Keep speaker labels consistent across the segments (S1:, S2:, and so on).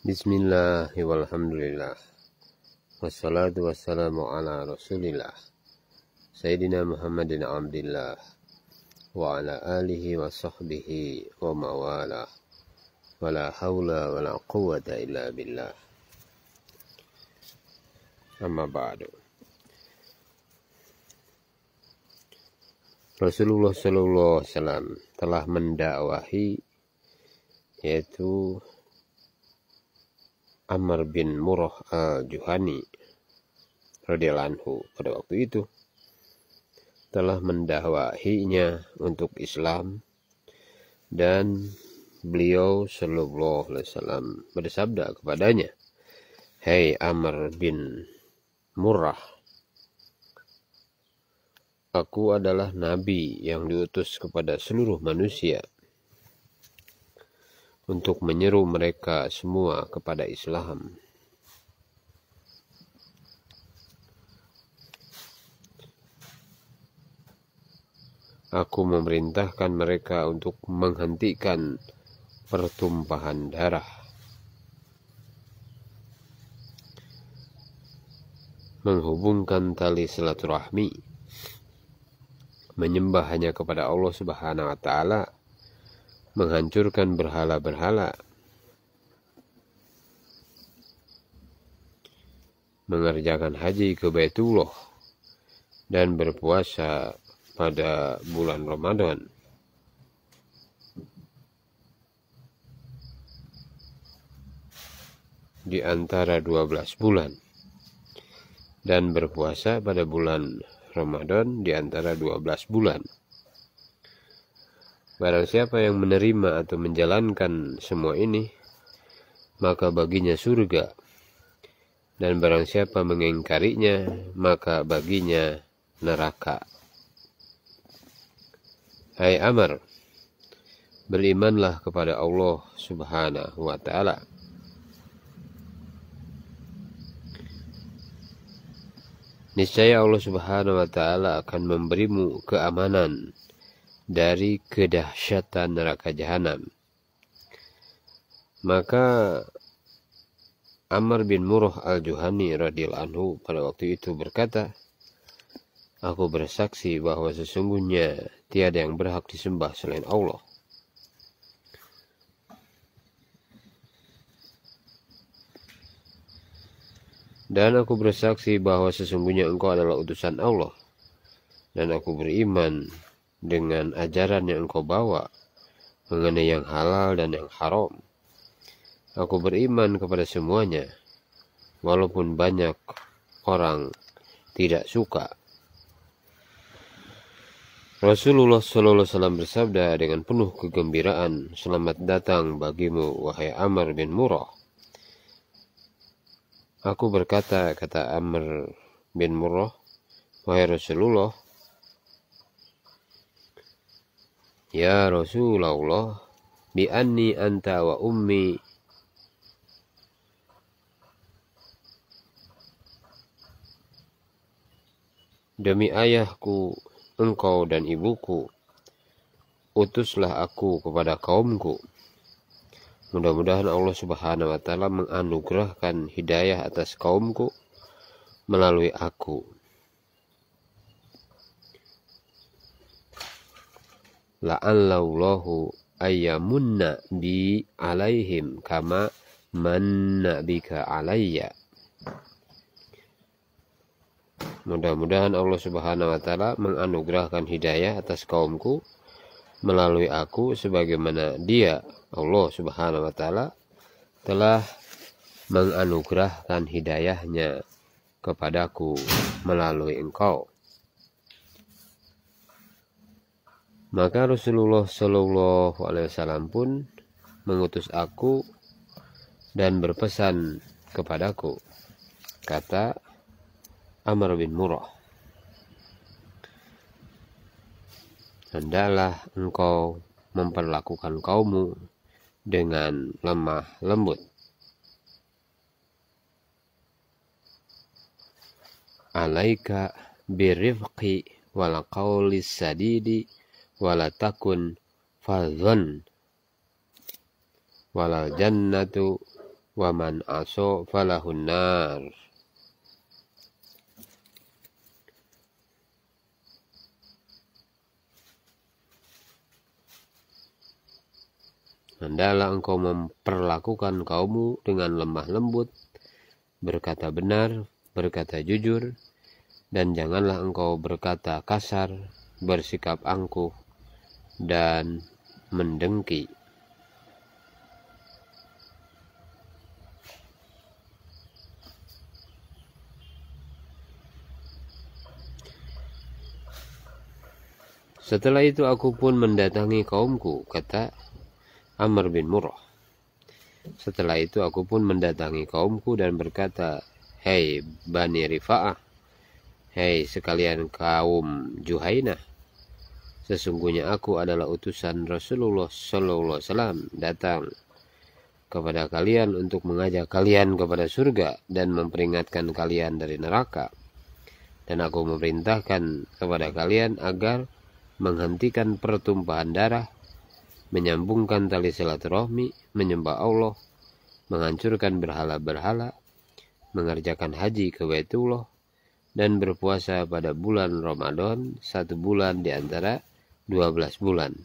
S1: Bismillah walhamdulillah wassalatu wassalamu ala rasulillah Sayyidina Muhammadin abdillah wa ala alihi wa sahbihi wa mawala wa la hawla wa la quwwata illa billah. Amma ba'du. Rasulullah sallallahu alaihi wasallam telah mendakwahi, yaitu Amr bin Murrah al-Juhani radhiyallahu anhu pada waktu itu telah mendakwahinya untuk Islam, dan beliau sallallahu alaihi wasallam bersabda kepadanya, "Hai Amr bin Murrah, aku adalah nabi yang diutus kepada seluruh manusia untuk menyeru mereka semua kepada Islam. Aku memerintahkan mereka untuk menghentikan pertumpahan darah, menghubungkan tali silaturahmi, menyembah hanya kepada Allah Subhanahu wa Ta'ala, menghancurkan berhala-berhala, mengerjakan haji ke Baitullah, dan berpuasa pada bulan Ramadan, di antara 12 bulan, dan berpuasa pada bulan Ramadan di antara 12 bulan. Barang siapa yang menerima atau menjalankan semua ini, maka baginya surga. Dan barang siapa mengingkarinya, maka baginya neraka. Hai Amr, berimanlah kepada Allah Subhanahu wa Ta'ala. Niscaya Allah Subhanahu wa Ta'ala akan memberimu keamanan dari kedahsyatan neraka jahanam." Maka Amr bin Murrah al-Juhani radhiyallahu anhu pada waktu itu berkata, "Aku bersaksi bahwa sesungguhnya tiada yang berhak disembah selain Allah, dan aku bersaksi bahwa sesungguhnya engkau adalah utusan Allah, dan aku beriman dengan ajaran yang engkau bawa mengenai yang halal dan yang haram. Aku beriman kepada semuanya, walaupun banyak orang tidak suka." Rasulullah SAW bersabda dengan penuh kegembiraan, "Selamat datang bagimu, wahai Amr bin Murrah." Aku berkata, kata Amr bin Murrah, "Wahai Rasulullah, ya Rasulullah, bi anni anta wa ummi, demi ayahku, engkau dan ibuku, utuslah aku kepada kaumku. Mudah-mudahan Allah Subhanahu wa Ta'ala menganugerahkan hidayah atas kaumku melalui aku. La'allahu ayyamunna bi alaihim kama manna bika alayya." Mudah-mudahan Allah Subhanahu wa Ta'ala menganugerahkan hidayah atas kaumku melalui aku, sebagaimana Dia, Allah Subhanahu wa Ta'ala, telah menganugerahkan hidayahnya kepadaku melalui engkau. Maka Rasulullah Shallallahu Alaihi Wasallam pun mengutus aku dan berpesan kepadaku, kata Amr bin Murrah, "Hendaklah engkau memperlakukan kaummu dengan lemah lembut. Alaika birifqi wal qawli sadidi wala takun fadhan walal jannatu wa man aso falahun nar. Hendaklah engkau memperlakukan kaummu dengan lemah lembut, berkata benar, berkata jujur, dan janganlah engkau berkata kasar, bersikap angkuh, dan mendengki. Setelah itu aku pun mendatangi kaumku, kata Amr bin Murrah. Setelah itu aku pun mendatangi kaumku dan berkata, hei Bani Rifa'ah, hei sekalian kaum Juhainah, sesungguhnya aku adalah utusan Rasulullah Sallallahu Alaihi Wasallam datang kepada kalian untuk mengajak kalian kepada surga dan memperingatkan kalian dari neraka. Dan aku memerintahkan kepada kalian agar menghentikan pertumpahan darah, menyambungkan tali silaturahmi, menyembah Allah, menghancurkan berhala-berhala, mengerjakan haji ke Baitullah, dan berpuasa pada bulan Ramadan 1 bulan di antara 12 bulan.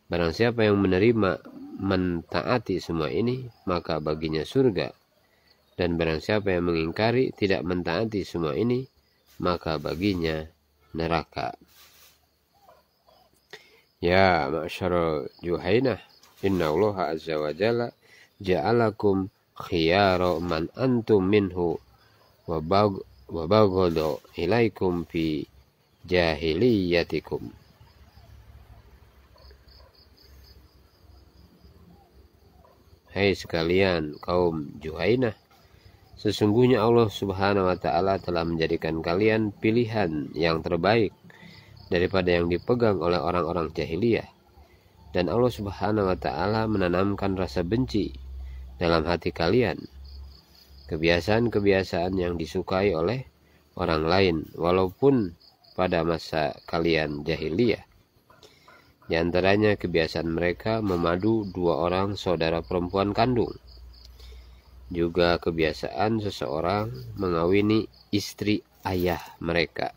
S1: Barang siapa yang menerima mentaati semua ini, maka baginya surga. Dan barang siapa yang mengingkari tidak mentaati semua ini, maka baginya neraka. Ya ma'syarul Juhainah, inna Allah azza wa jalla ja'alakum khiyara man antum minhu wa baghadu ilaikum fi jahiliyatikum. Hai sekalian kaum Juhainah, sesungguhnya Allah Subhanahu wa taala telah menjadikan kalian pilihan yang terbaik daripada yang dipegang oleh orang-orang jahiliyah, dan Allah Subhanahu wa taala menanamkan rasa benci dalam hati kalian, kebiasaan-kebiasaan yang disukai oleh orang lain walaupun pada masa kalian jahiliyah. Di antaranya kebiasaan mereka memadu 2 orang saudara perempuan kandung. Juga kebiasaan seseorang mengawini istri ayah mereka.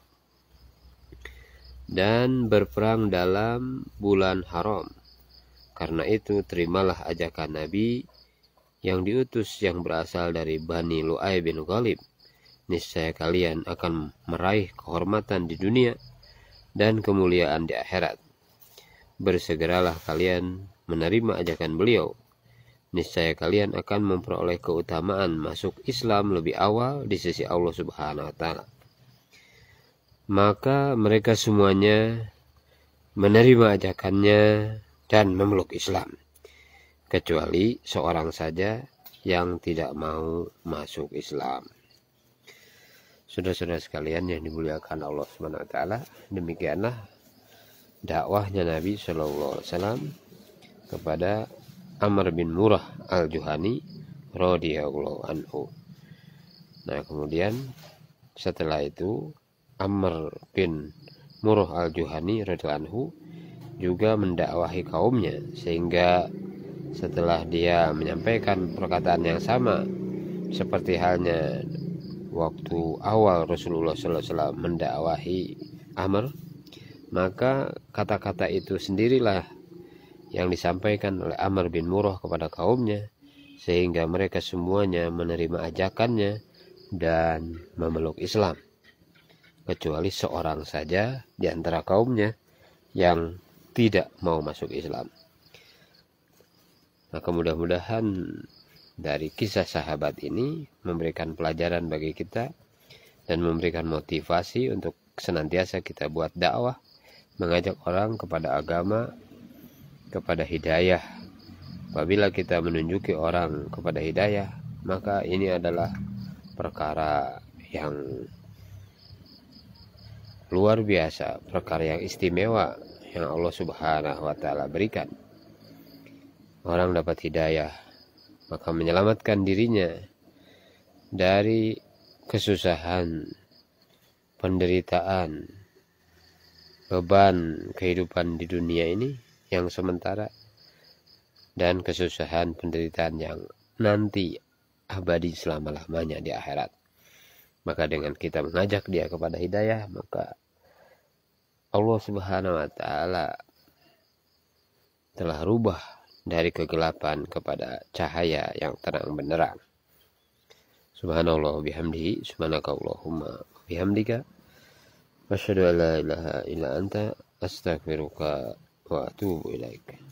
S1: Dan berperang dalam bulan haram. Karena itu terimalah ajakan Nabi yang diutus yang berasal dari Bani Lu'ay bin Ghalib. Niscaya kalian akan meraih kehormatan di dunia dan kemuliaan di akhirat. Bersegeralah kalian menerima ajakan beliau. Niscaya kalian akan memperoleh keutamaan masuk Islam lebih awal di sisi Allah Subhanahu wa taala. Maka mereka semuanya menerima ajakannya dan memeluk Islam, kecuali seorang saja yang tidak mau masuk Islam. Saudara-saudara sekalian yang dimuliakan Allah Subhanahu wa taala, demikianlah dakwahnya Nabi Shallallahu Alaihi Wasallam kepada Amr bin Murrah al-Juhani radhiyallahu anhu. Nah, kemudian setelah itu Amr bin Murrah al-Juhani radhiyallahu anhu juga mendakwahi kaumnya, sehingga setelah dia menyampaikan perkataan yang sama seperti halnya waktu awal Rasulullah SAW mendakwahi Amr, maka kata-kata itu sendirilah yang disampaikan oleh Amr bin Murrah kepada kaumnya, sehingga mereka semuanya menerima ajakannya dan memeluk Islam, kecuali seorang saja di antara kaumnya yang tidak mau masuk Islam. Maka mudah-mudahan dari kisah sahabat ini memberikan pelajaran bagi kita dan memberikan motivasi untuk senantiasa kita buat dakwah, mengajak orang kepada agama, kepada hidayah. Apabila kita menunjuki orang kepada hidayah, maka ini adalah perkara yang luar biasa, perkara yang istimewa yang Allah Subhanahu wa taala berikan. Orang dapat hidayah, maka menyelamatkan dirinya dari kesusahan, penderitaan, beban kehidupan di dunia ini yang sementara, dan kesusahan penderitaan yang nanti abadi selama-lamanya di akhirat. Maka dengan kita mengajak dia kepada hidayah, maka Allah Subhanahu wa taala telah rubah dari kegelapan kepada cahaya yang terang benderang. Subhanallah bihamdihi, subhanakallahumma bihamdika, asyhadu an la ilaha illa anta, astaghfiruka wa atubu ilaik.